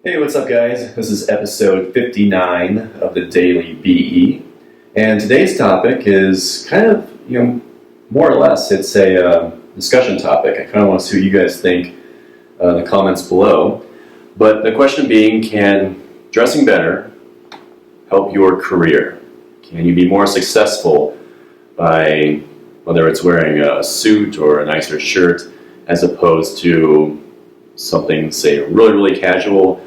Hey, what's up, guys? This is episode 59 of the Daily BE, and today's topic is kind of, more or less, it's a discussion topic. I kind of want to see what you guys think in the comments below. But the question being, can dressing better help your career? Can you be more successful by, whether it's wearing a suit or a nicer shirt, as opposed to something, say, really, really casual?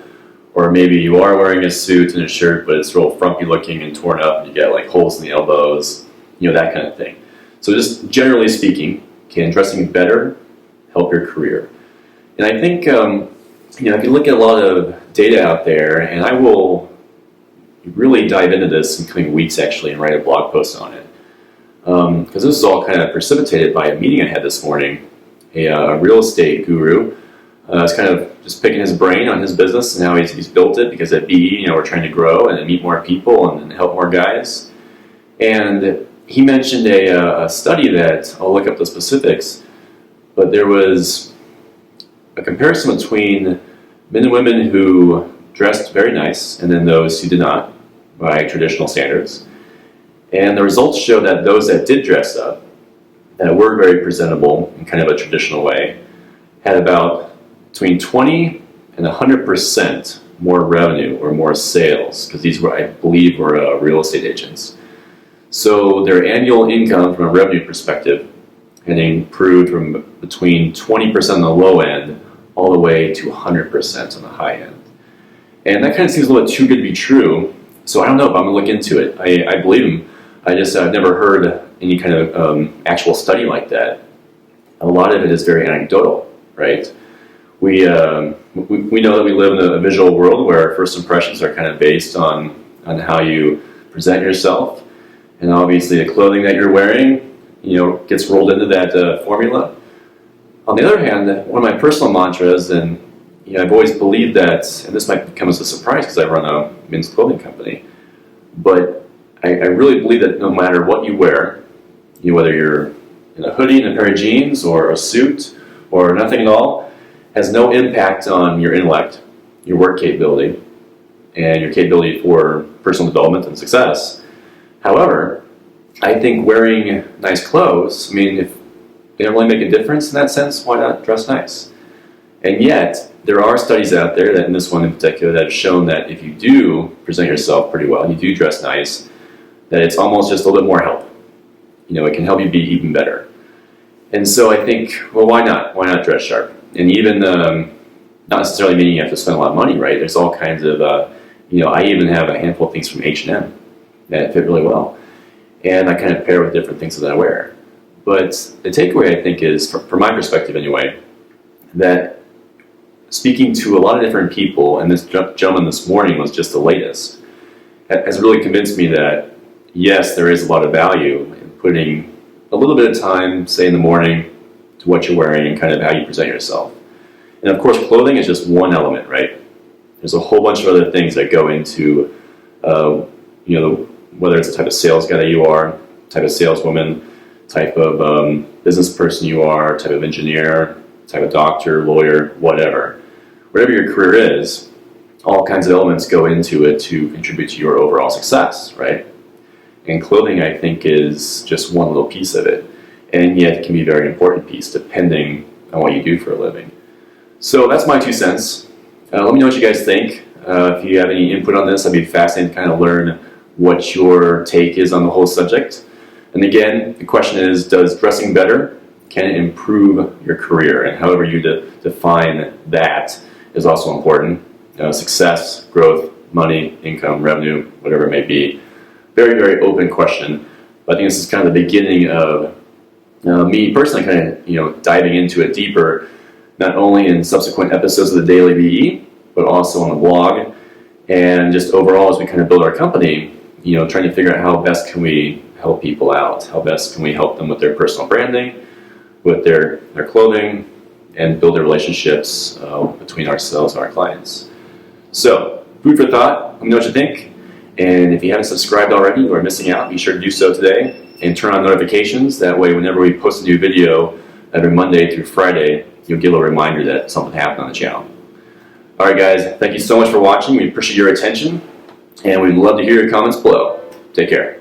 Or maybe you are wearing a suit and a shirt, but it's real frumpy looking and torn up, and you get like holes in the elbows, that kind of thing. So just generally speaking, can dressing better help your career? And I think, if you look at a lot of data out there, and I will really dive into this in coming weeks actually and write a blog post on it. Because this is all kind of precipitated by a meeting I had this morning. A real estate guru was kind of just picking his brain on his business and how he's built it, because at BE, we're trying to grow and meet more people and help more guys. And he mentioned a study that, I'll look up the specifics, but there was a comparison between men and women who dressed very nice and then those who did not by traditional standards. And the results show that those that did dress up, that were very presentable in kind of a traditional way, had about between 20 and 100% more revenue or more sales, because these were, I believe, were real estate agents. So their annual income from a revenue perspective had improved from between 20% on the low end all the way to 100% on the high end. And that kind of seems a little too good to be true, so I don't know if I'm going to look into it. I believe him. I've never heard any kind of actual study like that. A lot of it is very anecdotal, right? We know that we live in a visual world where first impressions are kind of based on how you present yourself, and obviously the clothing that you're wearing, gets rolled into that formula. On the other hand, one of my personal mantras, and I've always believed that, and this might come as a surprise because I run a men's clothing company, but I really believe that no matter what you wear, whether you're in a hoodie and a pair of jeans or a suit or nothing at all, has no impact on your intellect, your work capability, and your capability for personal development and success. However, I think wearing nice clothes, if they don't really make a difference in that sense, why not dress nice? And yet, there are studies out there, that in this one in particular, that have shown that if you do present yourself pretty well, you do dress nice, that it's almost just a little bit more help. It can help you be even better. And so I think, well, why not? Why not dress sharp? And even, not necessarily meaning you have to spend a lot of money, right? There's all kinds of, I even have a handful of things from H&M that fit really well. And I kind of pair with different things that I wear. But the takeaway, I think, is, from my perspective anyway, that speaking to a lot of different people, and this gentleman this morning was just the latest, has really convinced me that, yes, there is a lot of value in putting a little bit of time, say in the morning, to what you're wearing and kind of how you present yourself. And of course, clothing is just one element, right? There's a whole bunch of other things that go into, whether it's the type of sales guy that you are, type of saleswoman, type of business person you are, type of engineer, type of doctor, lawyer, whatever. Whatever your career is, all kinds of elements go into it to contribute to your overall success, right? And clothing, I think, is just one little piece of it. And yet it can be a very important piece depending on what you do for a living. So that's my 2 cents. Let me know what you guys think. If you have any input on this, I'd be fascinated to kind of learn what your take is on the whole subject. And again, the question is, does dressing better, can it improve your career? And however you define that is also important. Success, growth, money, income, revenue, whatever it may be. Very, very open question. But I think this is kind of the beginning of me personally kind of, diving into it deeper, not only in subsequent episodes of the Daily BE, but also on the blog, and just overall as we kind of build our company, trying to figure out how best can we help people out, how best can we help them with their personal branding, with their clothing, and build their relationships between ourselves and our clients. So, food for thought. Let me know what you think. And if you haven't subscribed already or are missing out, be sure to do so today. And turn on notifications. That way, whenever we post a new video every Monday through Friday, you'll get a reminder that something happened on the channel. All right, guys, thank you so much for watching. We appreciate your attention, and we'd love to hear your comments below. Take care.